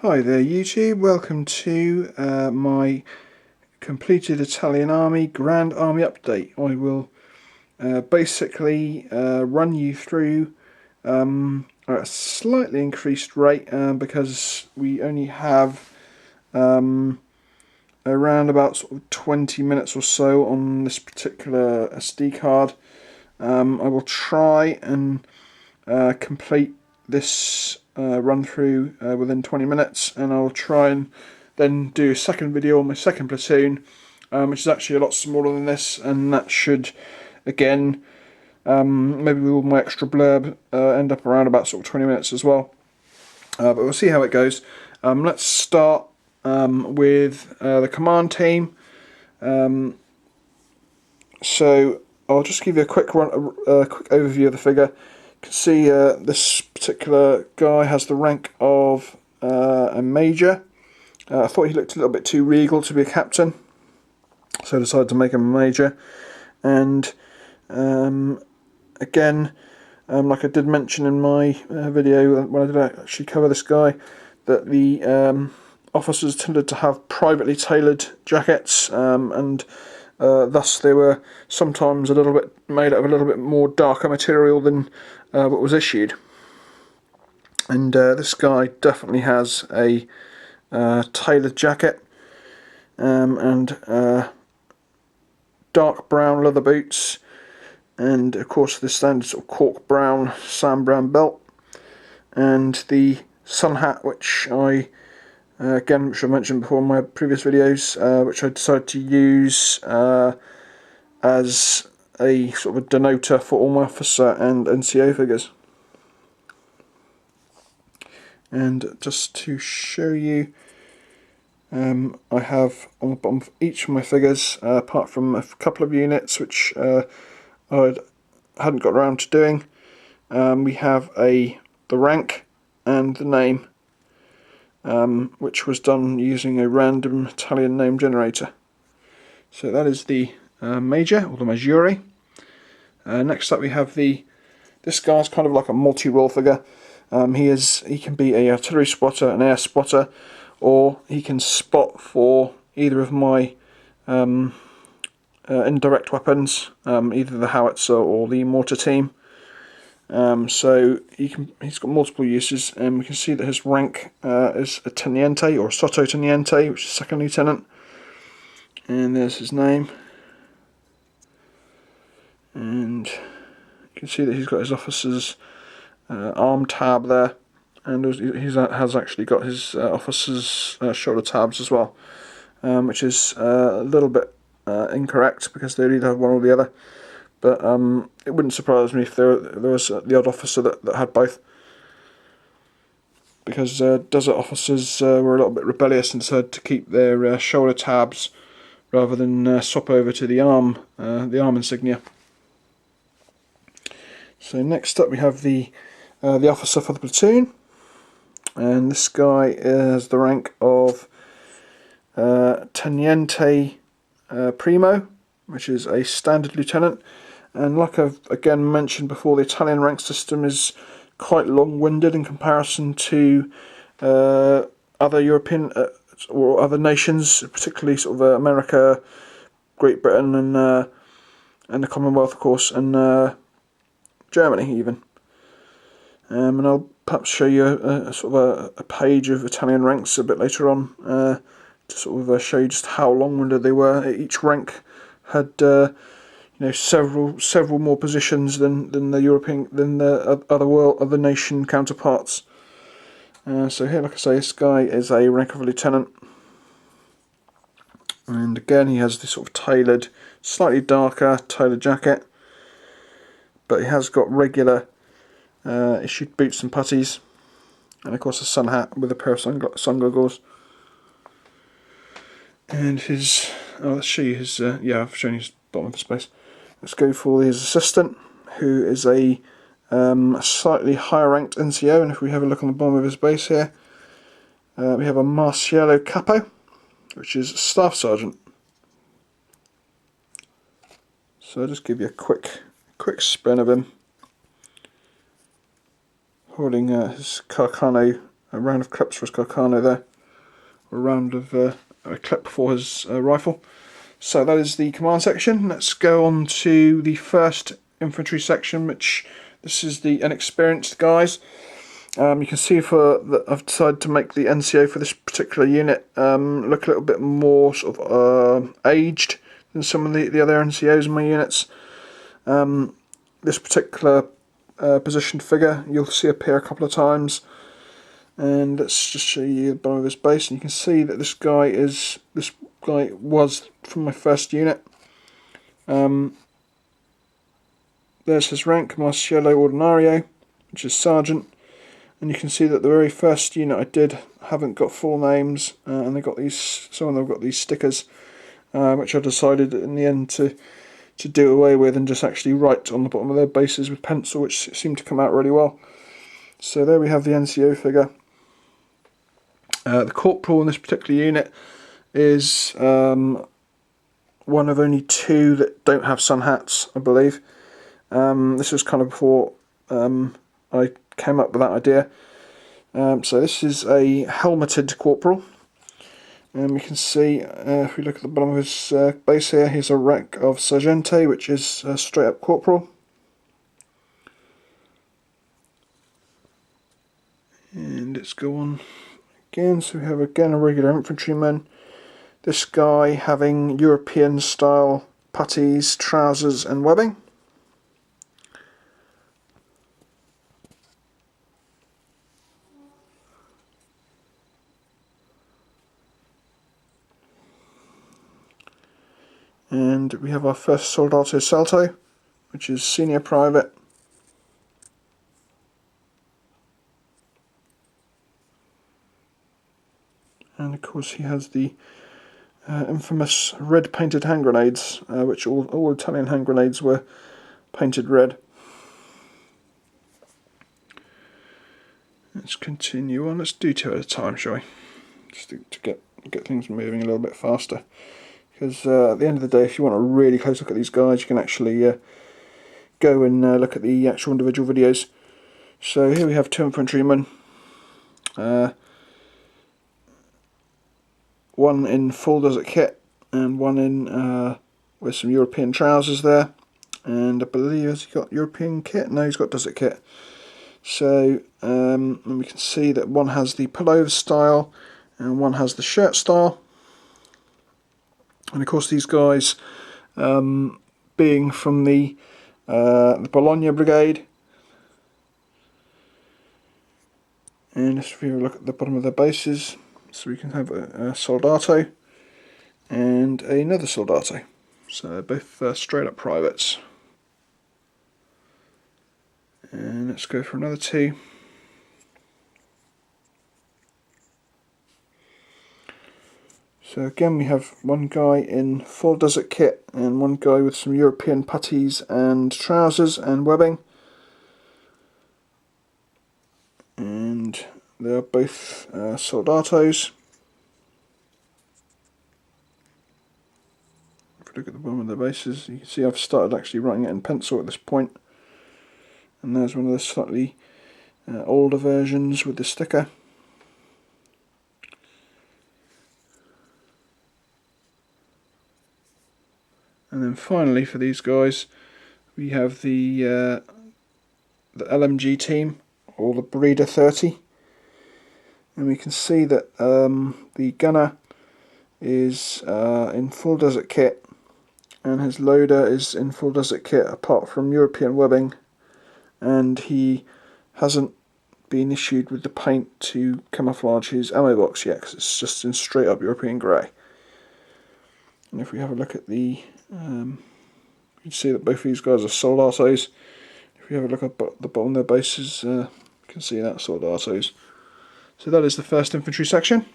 Hi there YouTube, welcome to my completed Italian Army Grand Army update. I will basically run you through at a slightly increased rate because we only have around about sort of 20 minutes or so on this particular SD card. I will try and complete this run through within 20 minutes, and I'll try and then do a second video on my second platoon, which is actually a lot smaller than this, and that should again maybe with all my extra blurb end up around about sort of 20 minutes as well, but we'll see how it goes. Let's start with the command team. So I'll just give you a quick overview of the figure. You can see this particular guy has the rank of a major. I thought he looked a little bit too regal to be a captain, so I decided to make him a major. And again, like I did mention in my video when I did actually cover this guy, that the officers tended to have privately tailored jackets, and thus they were sometimes a little bit made out of a little bit more darker material than what was issued. And this guy definitely has a tailored jacket and dark brown leather boots, and of course the standard sort of cork brown, sand brown belt, and the sun hat, which I which I mentioned before in my previous videos, which I decided to use as a sort of a denoter for all my officer and NCO figures. And just to show you, I have on the bottom of each of my figures, apart from a couple of units which I hadn't got around to doing, we have the rank and the name, which was done using a random Italian name generator. So that is the major, or the maggiore. Next up we have this guy's kind of like a multi-role figure. He can be a artillery spotter, an air spotter, or he can spot for either of my indirect weapons, either the howitzer or the mortar team. So he's got multiple uses, and we can see that his rank is a teniente, or a sottoteniente, which is second lieutenant. And there's his name. And you can see that he's got his officer's arm tab there, and he has actually got his officer's shoulder tabs as well, which is a little bit incorrect because they either have one or the other. But it wouldn't surprise me if there was the odd officer that had both, because desert officers were a little bit rebellious and decided to keep their shoulder tabs rather than swap over to the arm insignia. So next up we have the officer for the platoon, and this guy has the rank of Teniente Primo, which is a standard lieutenant. And like I've again mentioned before, the Italian rank system is quite long-winded in comparison to other European or other nations, particularly sort of America, Great Britain, and the Commonwealth, of course, and Germany even. And I'll perhaps show you a sort of a page of Italian ranks a bit later on, to sort of show you just how long-winded they were. Each rank had several more positions than the other nation counterparts. So here, like I say, this guy is a rank of a lieutenant, and again he has this sort of tailored, slightly darker tailored jacket, but he has got regular issued boots and puttees, and of course a sun hat with a pair of sun goggles. And let's show you his, I've shown you his bottom of his base. Let's go for his assistant, who is a slightly higher ranked NCO, and if we have a look on the bottom of his base here, we have a Marciello Capo, which is staff sergeant. So I'll just give you a quick spin of him, holding his Carcano a round of clips for his Carcano there, a round of a clip for his rifle. So that is the command section. Let's go on to the first infantry section, which this is the inexperienced guys. You can see that I've decided to make the NCO for this particular unit look a little bit more sort of aged than some of the other NCOs in my units. This particular positioned figure you'll see appear a couple of times, and let's just show you the bottom of his base, and you can see that this guy was from my first unit. There's his rank, Marciello Ordinario, which is Sergeant. And you can see that the very first unit I did haven't got full names, and some of them have got these stickers, which I decided in the end to do away with and just actually write on the bottom of their bases with pencil, which seemed to come out really well. So there we have the NCO figure. The corporal in this particular unit is one of only two that don't have sun hats, I believe. This was kind of before I came up with that idea. So this is a helmeted corporal, and we can see if we look at the bottom of his base here, he's a rank of Sergeante, which is straight up corporal. And let's go on again. So we have again a regular infantryman. This guy having European style puttees, trousers and webbing. And we have our first Soldato Salto, which is senior private. And of course he has the infamous red painted hand grenades, which all Italian hand grenades were painted red. Let's continue on. Let's do two at a time, shall we? Just to get things moving a little bit faster. Because at the end of the day, if you want a really close look at these guys, you can actually go and look at the actual individual videos. So here we have two infantrymen. One in full desert kit and one in with some European trousers there. And I believe has he got European kit? No, he's got desert kit. So and we can see that one has the pullover style and one has the shirt style. And of course these guys being from the Bologna Brigade. And if we look at the bottom of their bases, so we can have a Soldato and another Soldato. So they're both straight up privates. And let's go for another two. So again we have one guy in full desert kit and one guy with some European puttees and trousers and webbing. And they are both Soldatos. If we look at the bottom of their bases, you can see I've started actually writing it in pencil at this point. And there's one of the slightly older versions with the sticker. And then finally for these guys we have the LMG team, or the Breeder 30, and we can see that the gunner is in full desert kit and his loader is in full desert kit apart from European webbing, and he hasn't been issued with the paint to camouflage his ammo box yet because it's just in straight up European grey. And if we have a look at the you can see that both of these guys are Soldatos. If we have a look at the bottom of their bases, you can see that Soldatos. So that is the first infantry section.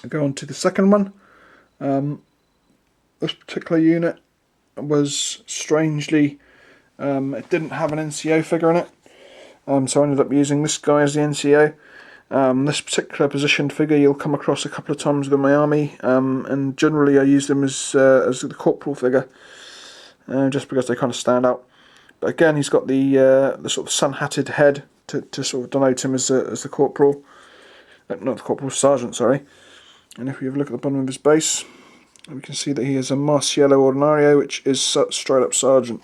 I'll go on to the second one. This particular unit was strangely, it didn't have an NCO figure in it, so I ended up using this guy as the NCO. This particular positioned figure you'll come across a couple of times within my army, and generally I use them as the corporal figure, just because they kind of stand out. But again, he's got the sort of sun-hatted head to sort of denote him as the corporal, not the corporal, sergeant, sorry. And if we have a look at the bottom of his base, we can see that he is a Marciello Ordinario, which is straight up sergeant.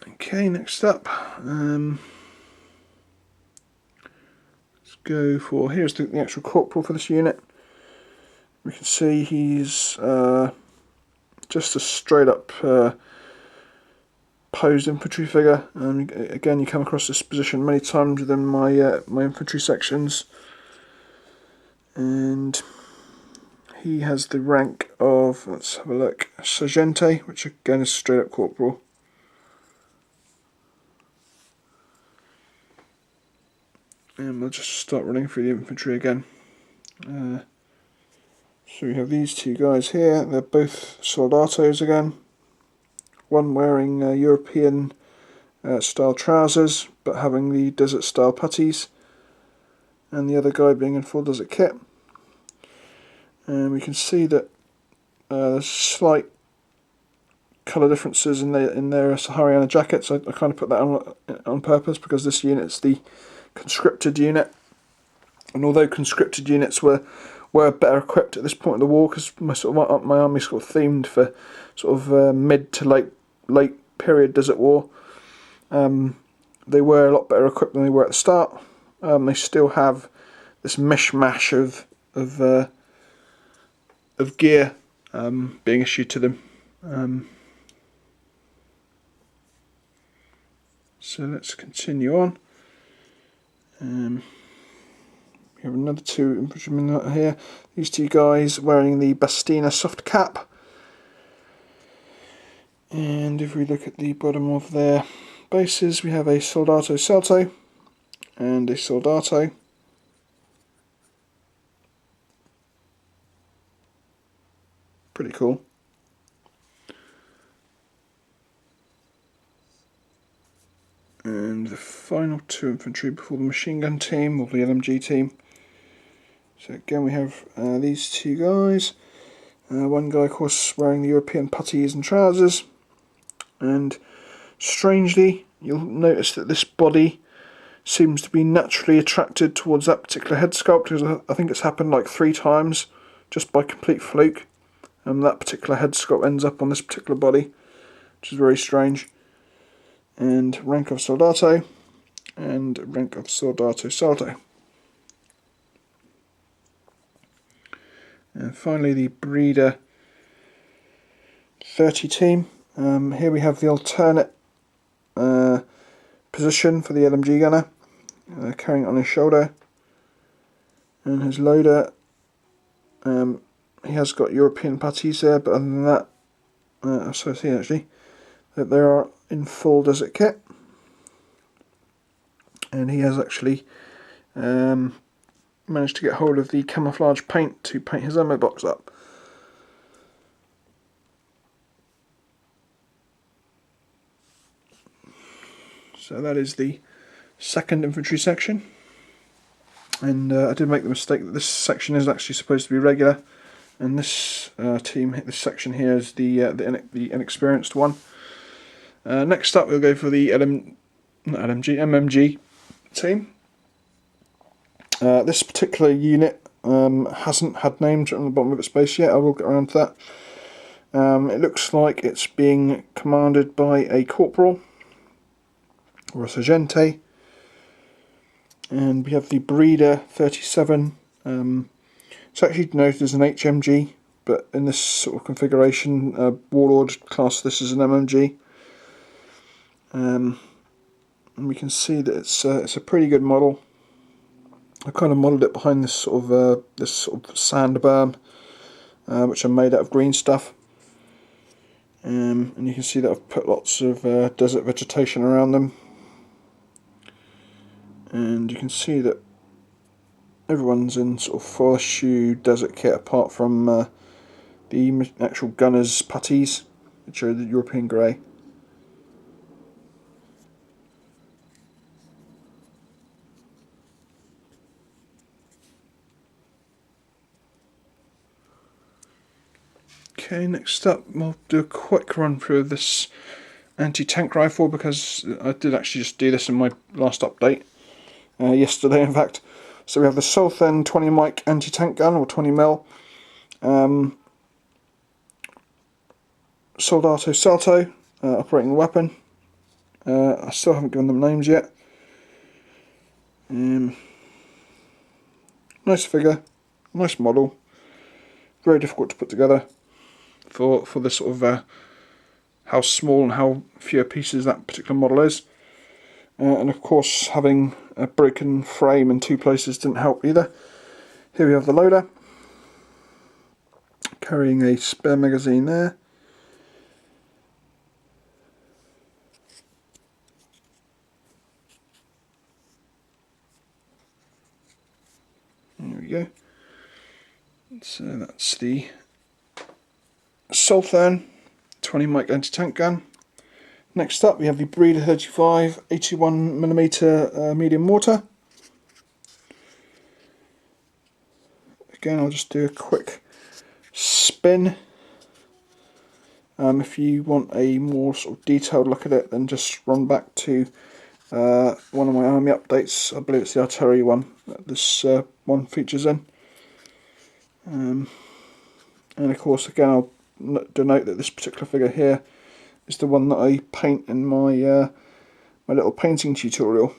Okay, next up, let's go for, here's the actual corporal for this unit. We can see he's just a straight up posed infantry figure. Again, you come across this position many times within my my infantry sections, and he has the rank of, let's have a look, Sergente, which again is straight up corporal. And we'll just start running through the infantry again. So we have these two guys here. They're both soldatos again. One wearing European style trousers, but having the desert style puttees, and the other guy being in full desert kit. And we can see that there's slight colour differences in their Sahariana jackets. I kind of put that on purpose because this unit's the conscripted unit, and although conscripted units were better equipped at this point of the war, because my army sort of themed for sort of mid to late period desert war, they were a lot better equipped than they were at the start. They still have this mishmash of gear being issued to them. So let's continue on. We have another two infantrymen here. These two guys wearing the Bastina soft cap. And if we look at the bottom of their bases, we have a Soldato Salto and a Soldato. Pretty cool. And the final two infantry before the machine gun team, or the LMG team. So again we have these two guys. One guy of course wearing the European puttees and trousers. And strangely, you'll notice that this body seems to be naturally attracted towards that particular head sculpt, because I think it's happened like 3 times, just by complete fluke. That particular head sculpt ends up on this particular body, which is very strange. And rank of Soldato, and rank of Soldato Salto. And finally the Breeder 30 team. Here we have the alternate position for the LMG gunner, carrying it on his shoulder. And his loader, he has got European puttees there, but other than that, so I see actually that they are in full desert kit. And he has actually managed to get hold of the camouflage paint to paint his ammo box up. So that is the 2nd infantry section, and I did make the mistake that this section is actually supposed to be regular, and this this section here is the inexperienced one. Next up we'll go for the MMG team. This particular unit hasn't had names written on the bottom of its base yet. I will get around to that. It looks like it's being commanded by a corporal or a sergente, and we have the Breeder 37. It's actually denoted as an HMG, but in this sort of configuration, Warlord class this is an MMG. And we can see that it's a pretty good model. I kind of modelled it behind this sort of sand berm, which are made out of green stuff. And you can see that I've put lots of desert vegetation around them. And you can see that everyone's in sort of forest shoe desert kit, apart from the actual gunner's puttees, which are the European grey. Okay, Okay, next up we'll do a quick run through of this anti-tank rifle, because I did actually just do this in my last update, yesterday in fact. So we have the Southend 20 mic anti-tank gun, or 20mm, Soldato Salto operating the weapon. I still haven't given them names yet. Nice figure, nice model, very difficult to put together for the sort of how small and how few pieces that particular model is. And of course, having a broken frame in two places didn't help either. Here we have the loader, carrying a spare magazine there. There we go. So that's the Southern 20 mic anti-tank gun. Next up we have the Breeder 35 81mm medium mortar. Again, I'll just do a quick spin. If you want a more sort of detailed look at it, then just run back to one of my army updates. I believe it's the artillery one that this one features in. And of course, again, I'll denote that this particular figure here is the one that I paint in my my little painting tutorial.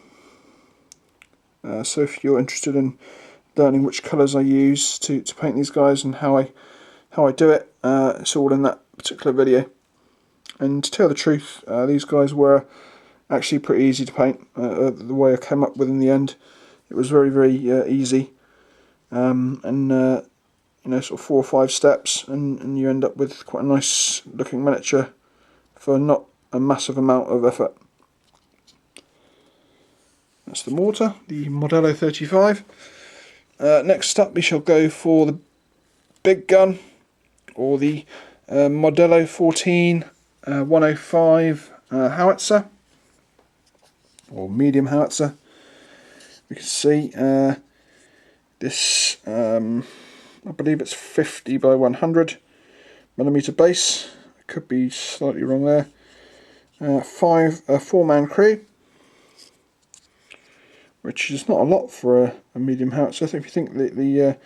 So if you're interested in learning which colours I use to paint these guys and how I do it, it's all in that particular video. And to tell the truth, these guys were actually pretty easy to paint. The way I came up with in the end, it was very easy, and you know, sort of 4 or 5 steps, and you end up with quite a nice looking miniature for not a massive amount of effort. That's the mortar, the Modello 35. Next up we shall go for the big gun, or the Modello 14 105 howitzer, or medium howitzer. We can see this, I believe it's 50 by 100mm base. I could be slightly wrong there. 4-man crew, which is not a lot for a medium howitzer. I think if you think that the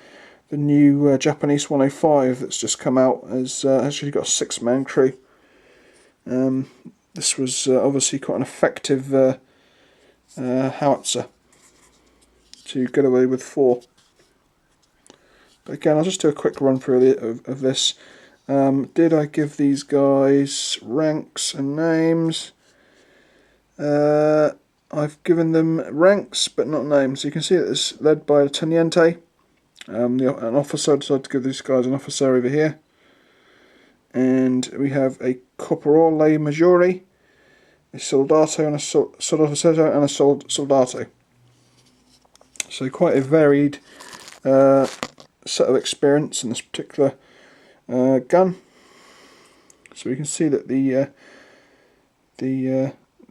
new Japanese 105 that's just come out has actually got a 6-man crew. This was obviously quite an effective howitzer to get away with 4. But again, I'll just do a quick run through of this. Did I give these guys ranks and names? I've given them ranks but not names. So you can see that it's led by a teniente. An officer. I decided to give these guys an officer over here. And we have a corporale maggiore, a soldato, and a soldato, and a soldato. So quite a varied set of experience in this particular gun. So we can see that the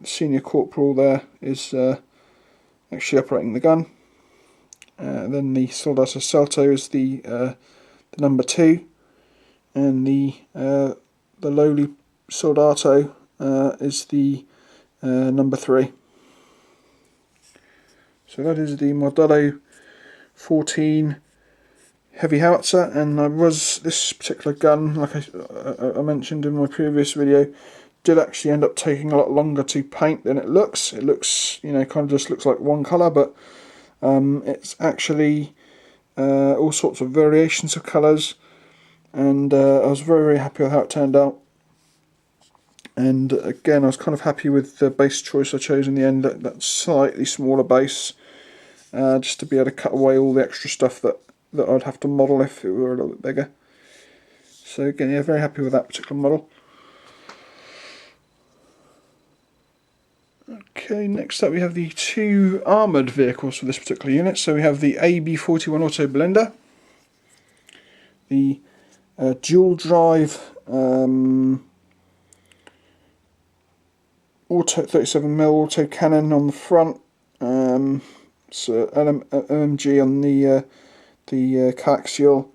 senior corporal there is actually operating the gun. Then the Soldato Salto is the number 2, and the lowly Soldato is the number 3. So that is the Modello 14 heavy howitzer, and this particular gun, like I mentioned in my previous video, did actually end up taking a lot longer to paint than it looks. It looks, you know, kind of just looks like one colour, but it's actually all sorts of variations of colours, and I was very happy with how it turned out. And again, I was kind of happy with the base choice I chose in the end, that slightly smaller base, just to be able to cut away all the extra stuff that I'd have to model if it were a little bit bigger. So again, yeah, very happy with that particular model. Okay, next up we have the 2 armoured vehicles for this particular unit. So we have the AB41 Auto Blender, the dual drive auto 37mm auto cannon on the front, so LMG on the coaxial,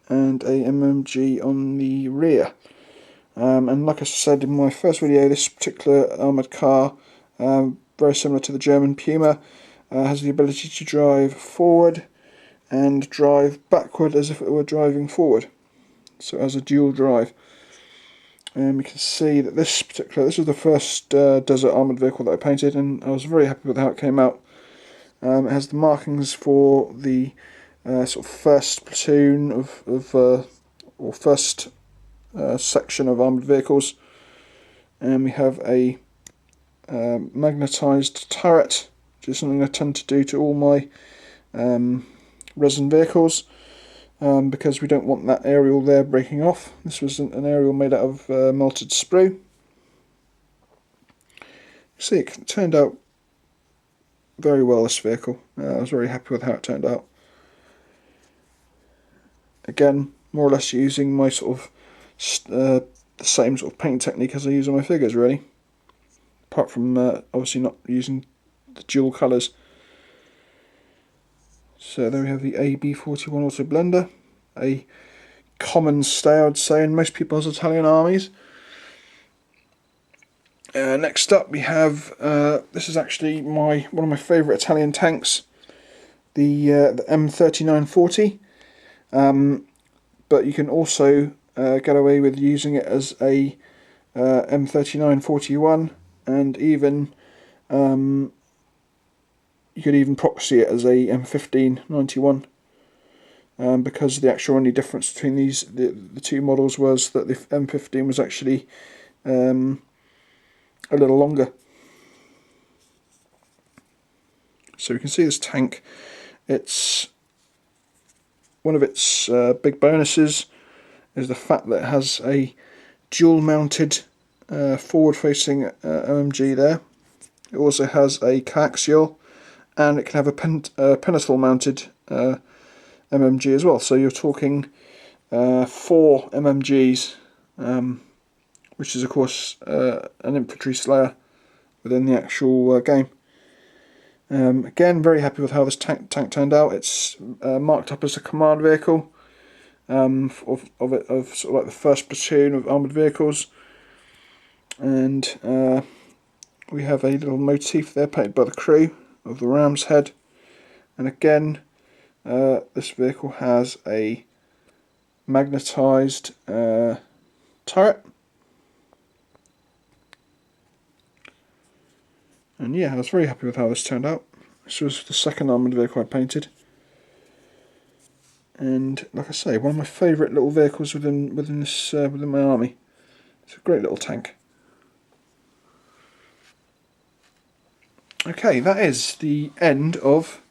and a MMG on the rear. And like I said in my first video, this particular armoured car, very similar to the German Puma, has the ability to drive forward and drive backward as if it were driving forward. So it has a dual drive. And we can see that this was the first desert armoured vehicle that I painted, and I was very happy with how it came out. It has the markings for the sort of first platoon or first section of armoured vehicles, and we have a magnetised turret, which is something I tend to do to all my resin vehicles, because we don't want that aerial there breaking off. This was an aerial made out of melted sprue. See, it turned out very well, this vehicle. I was very happy with how it turned out. Again, more or less using my sort of the same sort of paint technique as I use on my figures, really. Apart from obviously not using the dual colours. So there we have the AB41 Auto Blender, a common stay, I would say, in most people's Italian armies. Next up we have, this is actually one of my favourite Italian tanks, the M3940, but you can also get away with using it as a M3941, and even you could even proxy it as a M1591, because the actual only difference between the two models was that the M15 was actually a little longer. So we can see this tank. It's one of its big bonuses is the fact that it has a dual mounted forward-facing MMG there. It also has a coaxial, and it can have a penitle mounted MMG as well. So you're talking 4 MMGs, which is of course an infantry slayer within the actual game. Again, very happy with how this tank turned out. It's marked up as a command vehicle of sort of like the first platoon of armoured vehicles, and we have a little motif there painted by the crew of the ram's head. And again, this vehicle has a magnetised turret. And yeah, I was very happy with how this turned out. This was the second armoured vehicle I painted, and like I say, one of my favourite little vehicles within my army. It's a great little tank. Okay, that is the end of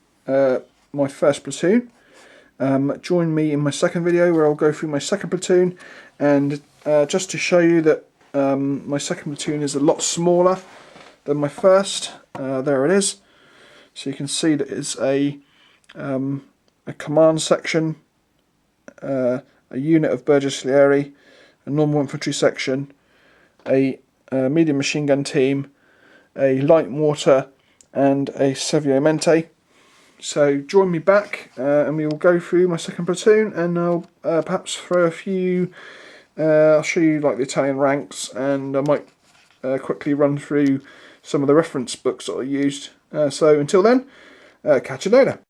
my first platoon. Join me in my second video where I'll go through my second platoon, and just to show you that my second platoon is a lot smaller than my first. There it is. So you can see that it's a command section, a unit of Bersaglieri, a normal infantry section, a medium machine gun team, a light mortar, and a Seviamente. So join me back and we will go through my second platoon, and I'll perhaps throw a few, I'll show you like the Italian ranks, and I might quickly run through some of the reference books that I used. So until then, catch you later.